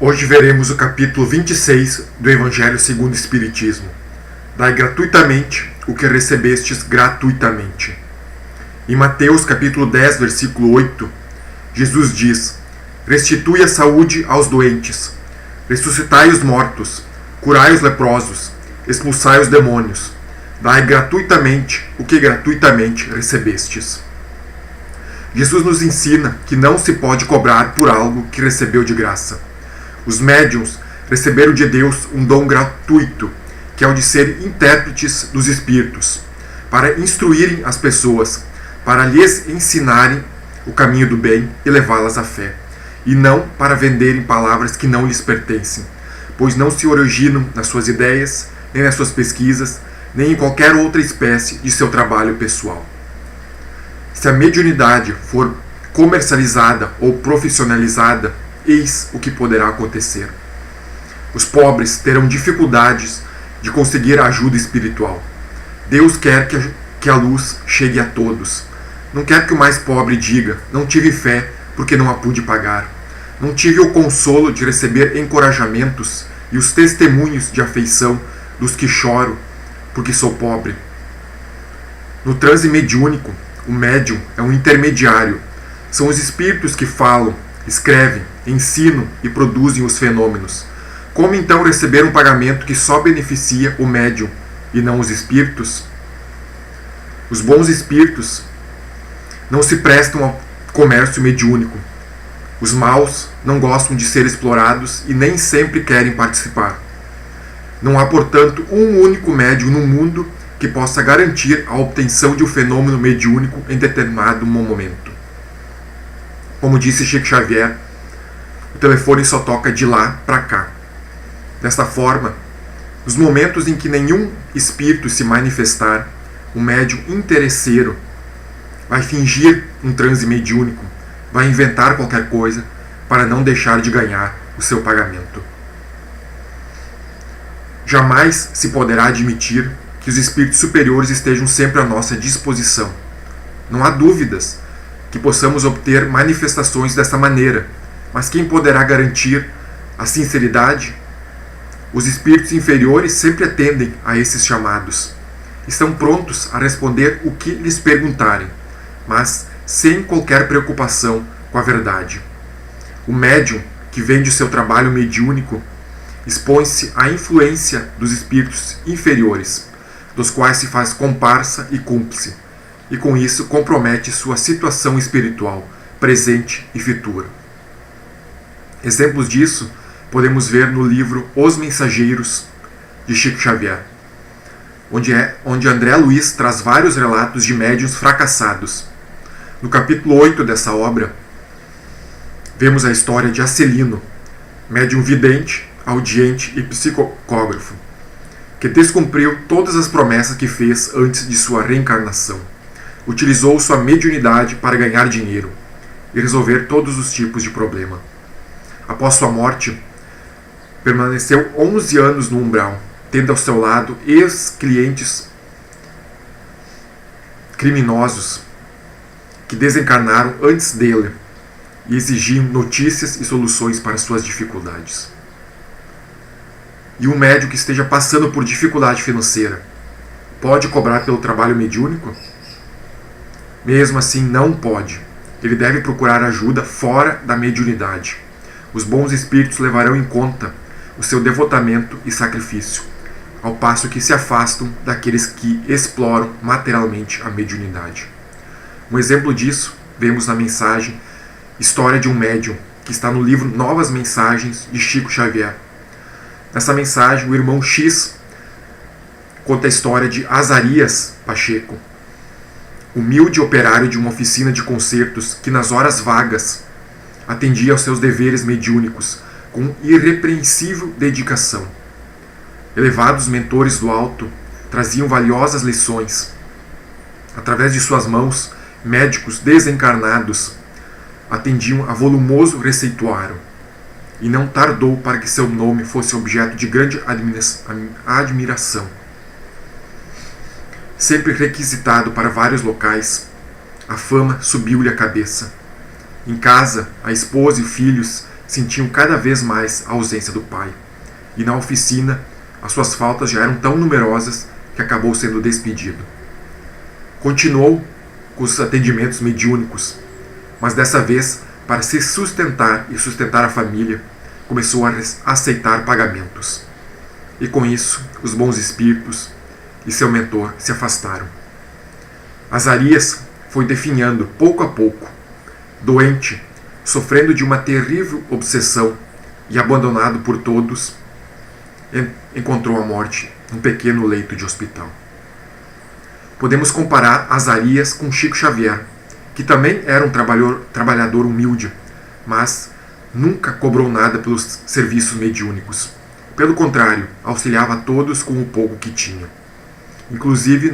Hoje veremos o capítulo 26 do Evangelho segundo o Espiritismo. Dai gratuitamente o que recebestes gratuitamente. Em Mateus capítulo 10, versículo 8, Jesus diz: restitui a saúde aos doentes, ressuscitai os mortos, curai os leprosos, expulsai os demônios, dai gratuitamente o que gratuitamente recebestes. Jesus nos ensina que não se pode cobrar por algo que recebeu de graça. Os médiuns receberam de Deus um dom gratuito, que é o de ser intérpretes dos Espíritos, para instruírem as pessoas, para lhes ensinarem o caminho do bem e levá-las à fé, e não para venderem palavras que não lhes pertencem, pois não se originam nas suas ideias, nem nas suas pesquisas, nem em qualquer outra espécie de seu trabalho pessoal. Se a mediunidade for comercializada ou profissionalizada, eis o que poderá acontecer. Os pobres terão dificuldades de conseguir ajuda espiritual. Deus quer que a luz chegue a todos. Não quer que o mais pobre diga: não tive fé porque não a pude pagar. Não tive o consolo de receber encorajamentos e os testemunhos de afeição dos que choro porque sou pobre. No transe mediúnico, o médium é um intermediário. São os espíritos que falam, escrevem, ensinam e produzem os fenômenos. Como então receber um pagamento que só beneficia o médium e não os espíritos? Os bons espíritos não se prestam ao comércio mediúnico. Os maus não gostam de ser explorados e nem sempre querem participar. Não há, portanto, um único médium no mundo que possa garantir a obtenção de um fenômeno mediúnico em determinado momento. Como disse Chico Xavier, o telefone só toca de lá para cá. Desta forma, nos momentos em que nenhum espírito se manifestar, o médium interesseiro vai fingir um transe mediúnico, vai inventar qualquer coisa para não deixar de ganhar o seu pagamento. Jamais se poderá admitir que os espíritos superiores estejam sempre à nossa disposição. Não há dúvidas que possamos obter manifestações dessa maneira, mas quem poderá garantir a sinceridade? Os espíritos inferiores sempre atendem a esses chamados. Estão prontos a responder o que lhes perguntarem, mas sem qualquer preocupação com a verdade. O médium, que vende o seu trabalho mediúnico, expõe-se à influência dos espíritos inferiores, dos quais se faz comparsa e cúmplice, e com isso compromete sua situação espiritual, presente e futura. Exemplos disso podemos ver no livro Os Mensageiros, de Chico Xavier, onde André Luiz traz vários relatos de médiuns fracassados. No capítulo 8 dessa obra, vemos a história de Acelino, médium vidente, audiente e psicógrafo, que descumpriu todas as promessas que fez antes de sua reencarnação. Utilizou sua mediunidade para ganhar dinheiro e resolver todos os tipos de problema. Após sua morte, permaneceu 11 anos no umbral, tendo ao seu lado ex-clientes criminosos que desencarnaram antes dele e exigiam notícias e soluções para suas dificuldades. E um médium que esteja passando por dificuldade financeira pode cobrar pelo trabalho mediúnico? Mesmo assim, não pode. Ele deve procurar ajuda fora da mediunidade. Os bons espíritos levarão em conta o seu devotamento e sacrifício, ao passo que se afastam daqueles que exploram materialmente a mediunidade. Um exemplo disso vemos na mensagem História de um Médium, que está no livro Novas Mensagens de Chico Xavier. Nessa mensagem, o irmão X conta a história de Azarias Pacheco, humilde operário de uma oficina de concertos que nas horas vagas atendia aos seus deveres mediúnicos com irrepreensível dedicação. Elevados mentores do alto traziam valiosas lições. Através de suas mãos, médicos desencarnados atendiam a volumoso receituário, e não tardou para que seu nome fosse objeto de grande admiração. Sempre requisitado para vários locais, a fama subiu-lhe à cabeça. Em casa, a esposa e filhos sentiam cada vez mais a ausência do pai. E na oficina, as suas faltas já eram tão numerosas que acabou sendo despedido. Continuou com os atendimentos mediúnicos, mas dessa vez, para se sustentar e sustentar a família, começou a aceitar pagamentos. E com isso, os bons espíritos e seu mentor se afastaram. Azarias foi definhando pouco a pouco, doente, sofrendo de uma terrível obsessão e abandonado por todos, encontrou a morte num pequeno leito de hospital. Podemos comparar Azarias com Chico Xavier, que também era um trabalhador humilde, mas nunca cobrou nada pelos serviços mediúnicos. Pelo contrário, auxiliava a todos com o pouco que tinha. Inclusive,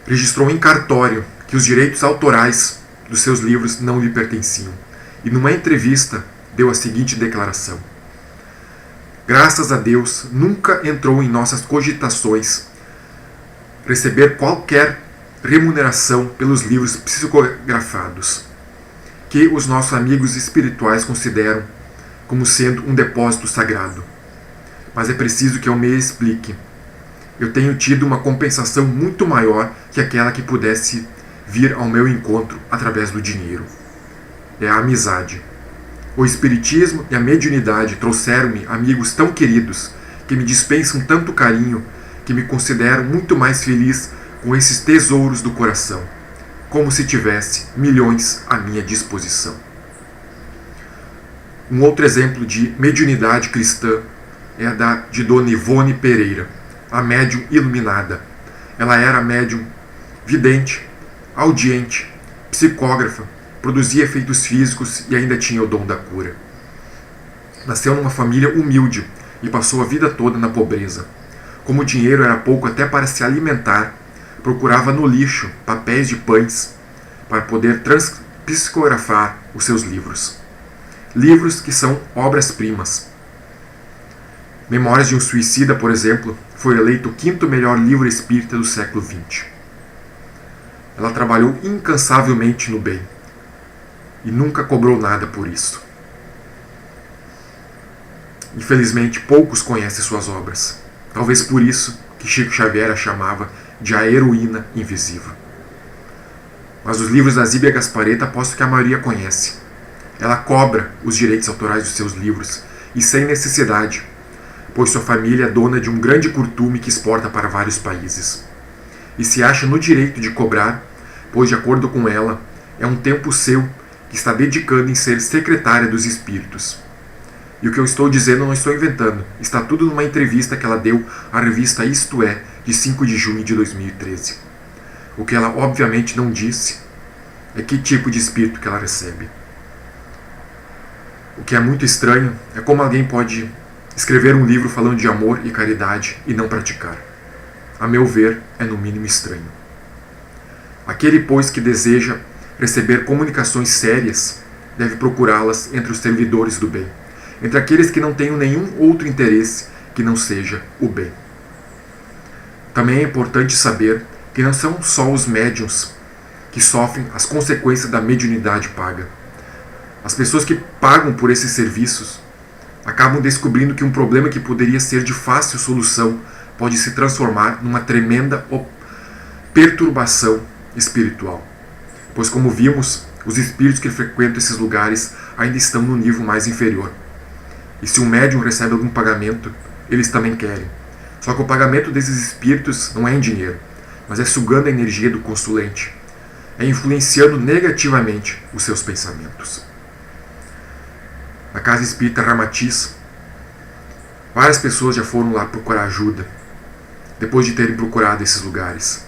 registrou em cartório que os direitos autorais dos seus livros não lhe pertenciam. E numa entrevista deu a seguinte declaração: graças a Deus, nunca entrou em nossas cogitações receber qualquer remuneração pelos livros psicografados, que os nossos amigos espirituais consideram como sendo um depósito sagrado. Mas é preciso que eu me explique. Eu tenho tido uma compensação muito maior que aquela que pudesse vir ao meu encontro através do dinheiro. É a amizade. O espiritismo e a mediunidade trouxeram-me amigos tão queridos que me dispensam tanto carinho que me considero muito mais feliz com esses tesouros do coração, como se tivesse milhões à minha disposição. Um outro exemplo de mediunidade cristã é a de Dona Ivone Pereira, a médium iluminada. Ela era médium vidente, audiente, psicógrafa, produzia efeitos físicos e ainda tinha o dom da cura. Nasceu numa família humilde e passou a vida toda na pobreza. Como o dinheiro era pouco até para se alimentar, procurava no lixo papéis de pães para poder psicografar os seus livros. Livros que são obras-primas. Memórias de um Suicida, por exemplo, foi eleito o 5º melhor livro espírita do século XX. Ela trabalhou incansavelmente no bem e nunca cobrou nada por isso. Infelizmente, poucos conhecem suas obras. Talvez por isso que Chico Xavier a chamava de a heroína invisível. Mas os livros da Zíbia Gaspareta aposto que a maioria conhece. Ela cobra os direitos autorais dos seus livros, e sem necessidade, pois sua família é dona de um grande curtume que exporta para vários países. E se acha no direito de cobrar, pois, de acordo com ela, é um tempo seu que está dedicando em ser secretária dos espíritos. E o que eu estou dizendo não estou inventando, está tudo numa entrevista que ela deu à revista Isto É, de 5 de junho de 2013. O que ela obviamente não disse é que tipo de espírito que ela recebe. O que é muito estranho é como alguém pode escrever um livro falando de amor e caridade e não praticar. A meu ver, é no mínimo estranho. Aquele, pois, que deseja receber comunicações sérias, deve procurá-las entre os servidores do bem, entre aqueles que não tenham nenhum outro interesse que não seja o bem. Também é importante saber que não são só os médiuns que sofrem as consequências da mediunidade paga. As pessoas que pagam por esses serviços acabam descobrindo que um problema que poderia ser de fácil solução pode se transformar numa tremenda perturbação espiritual. Pois, como vimos, os espíritos que frequentam esses lugares ainda estão no nível mais inferior. E se um médium recebe algum pagamento, eles também querem. Só que o pagamento desses espíritos não é em dinheiro, mas é sugando a energia do consulente, é influenciando negativamente os seus pensamentos. Na casa espírita Ramatiz, várias pessoas já foram lá procurar ajuda, depois de terem procurado esses lugares.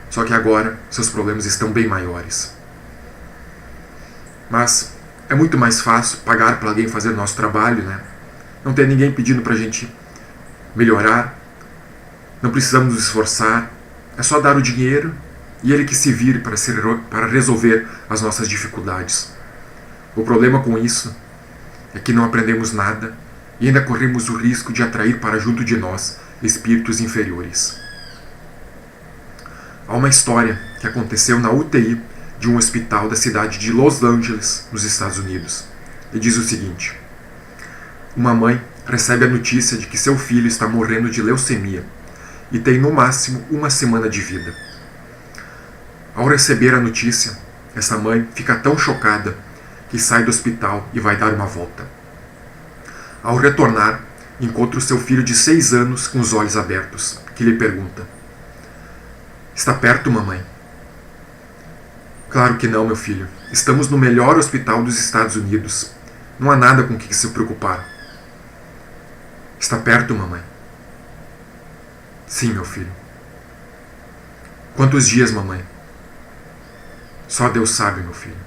Só que agora seus problemas estão bem maiores. Mas é muito mais fácil pagar para alguém fazer o nosso trabalho, né? Não tem ninguém pedindo para a gente melhorar, não precisamos nos esforçar, é só dar o dinheiro e ele que se vire para resolver as nossas dificuldades. O problema com isso é que não aprendemos nada e ainda corremos o risco de atrair para junto de nós espíritos inferiores. Há uma história que aconteceu na UTI de um hospital da cidade de Los Angeles, nos Estados Unidos, e diz o seguinte: uma mãe recebe a notícia de que seu filho está morrendo de leucemia e tem no máximo uma semana de vida. Ao receber a notícia, essa mãe fica tão chocada que sai do hospital e vai dar uma volta. Ao retornar, encontra o seu filho de 6 anos com os olhos abertos, que lhe pergunta: está perto, mamãe? Claro que não, meu filho. Estamos no melhor hospital dos Estados Unidos. Não há nada com que se preocupar. Está perto, mamãe? Sim, meu filho. Quantos dias, mamãe? Só Deus sabe, meu filho.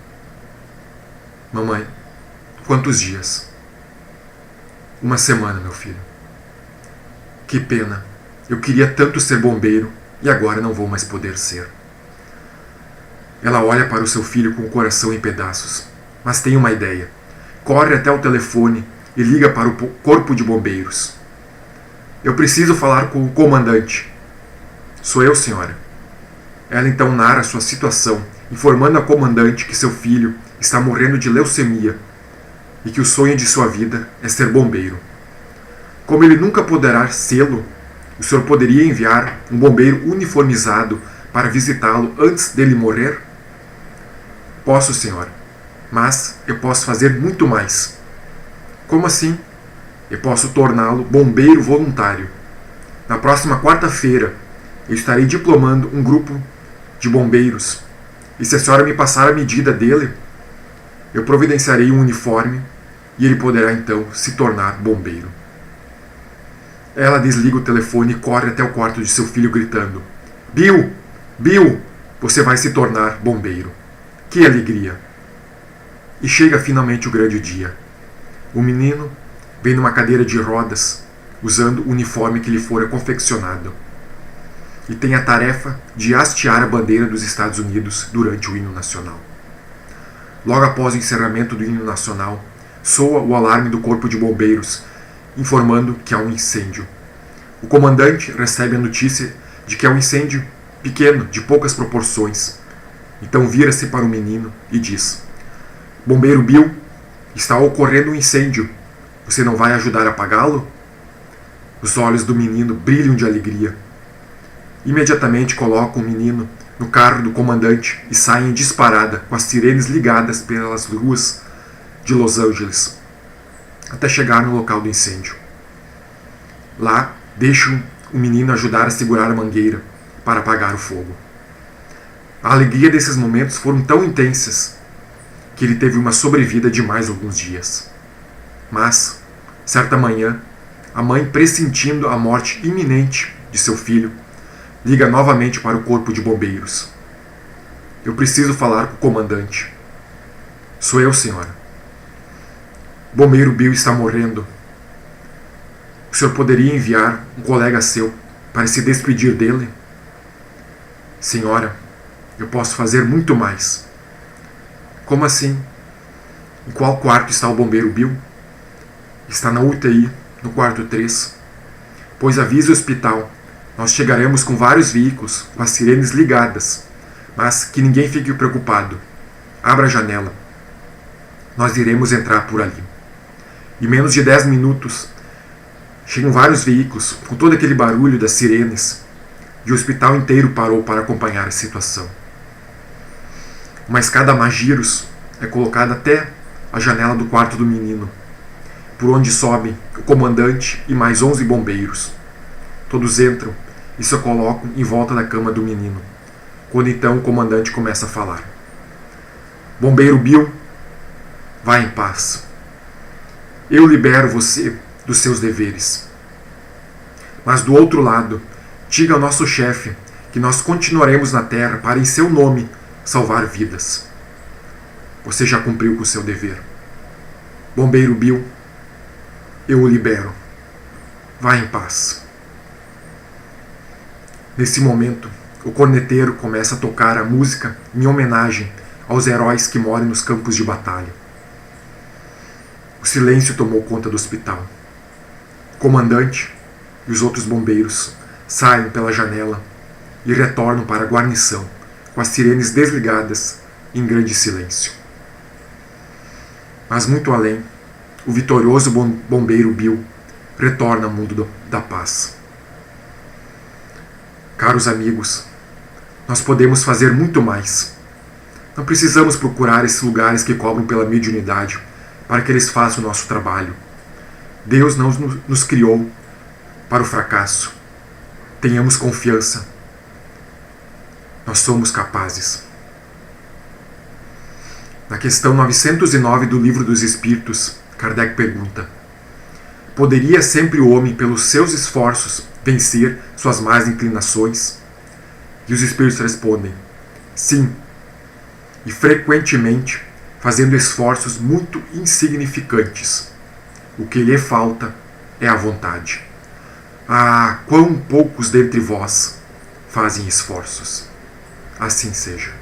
Mamãe, quantos dias? Uma semana, meu filho. Que pena. Eu queria tanto ser bombeiro e agora não vou mais poder ser. Ela olha para o seu filho com o coração em pedaços, mas tem uma ideia. Corre até o telefone e liga para o corpo de bombeiros. Eu preciso falar com o comandante. Sou eu, senhora. Ela então narra sua situação, informando ao comandante que seu filho está morrendo de leucemia e que o sonho de sua vida é ser bombeiro. Como ele nunca poderá sê-lo, o senhor poderia enviar um bombeiro uniformizado para visitá-lo antes dele morrer? Posso, senhora, mas eu posso fazer muito mais. Como assim? Eu posso torná-lo bombeiro voluntário. Na próxima quarta-feira, eu estarei diplomando um grupo de bombeiros. E se a senhora me passar a medida dele, eu providenciarei um uniforme e ele poderá então se tornar bombeiro. Ela desliga o telefone e corre até o quarto de seu filho gritando: Bill! Bill! Você vai se tornar bombeiro. Que alegria! E chega finalmente o grande dia. O menino vem numa cadeira de rodas, usando o uniforme que lhe fora confeccionado, e tem a tarefa de hastear a bandeira dos Estados Unidos durante o hino nacional. Logo após o encerramento do hino nacional, soa o alarme do corpo de bombeiros, informando que há um incêndio. O comandante recebe a notícia de que é um incêndio pequeno, de poucas proporções. Então vira-se para o menino e diz: Bombeiro Bill, está ocorrendo um incêndio. Você não vai ajudar a apagá-lo? Os olhos do menino brilham de alegria. Imediatamente colocam o menino no carro do comandante e saem em disparada com as sirenes ligadas pelas ruas de Los Angeles, até chegar no local do incêndio. Lá, deixam o menino ajudar a segurar a mangueira para apagar o fogo. A alegria desses momentos foram tão intensas que ele teve uma sobrevida de mais alguns dias. Mas, certa manhã, a mãe, pressentindo a morte iminente de seu filho, liga novamente para o corpo de bombeiros. Eu preciso falar com o comandante. Sou eu, senhora. Bombeiro Bill está morrendo. O senhor poderia enviar um colega seu para se despedir dele? Senhora, eu posso fazer muito mais. Como assim? Em qual quarto está o bombeiro Bill? Está na UTI, no quarto 3. Pois avise o hospital. Nós chegaremos com vários veículos, com as sirenes ligadas. Mas que ninguém fique preocupado. Abra a janela. Nós iremos entrar por ali. Em menos de 10 minutos, chegam vários veículos, com todo aquele barulho das sirenes, e o hospital inteiro parou para acompanhar a situação. Uma escada a magiros é colocada até a janela do quarto do menino, por onde sobem o comandante e mais 11 bombeiros. Todos entram e se colocam em volta da cama do menino, quando então o comandante começa a falar. Bombeiro Bill, vá em paz. Eu libero você dos seus deveres. Mas do outro lado, diga ao nosso chefe que nós continuaremos na terra para, em seu nome, salvar vidas. Você já cumpriu com o seu dever. Bombeiro Bill, eu o libero. Vá em paz. Nesse momento, o corneteiro começa a tocar a música em homenagem aos heróis que moram nos campos de batalha. O silêncio tomou conta do hospital. O comandante e os outros bombeiros saem pela janela e retornam para a guarnição, com as sirenes desligadas em grande silêncio. Mas muito além, o vitorioso bombeiro Bill retorna ao mundo da paz. Caros amigos, nós podemos fazer muito mais. Não precisamos procurar esses lugares que cobram pela mediunidade para que eles façam o nosso trabalho. Deus não nos criou para o fracasso. Tenhamos confiança. Nós somos capazes. Na questão 909 do Livro dos Espíritos, Kardec pergunta: poderia sempre o homem, pelos seus esforços, vencer suas más inclinações? E os Espíritos respondem: sim, e frequentemente fazendo esforços muito insignificantes. O que lhe falta é a vontade. Ah, quão poucos dentre vós fazem esforços. Assim seja.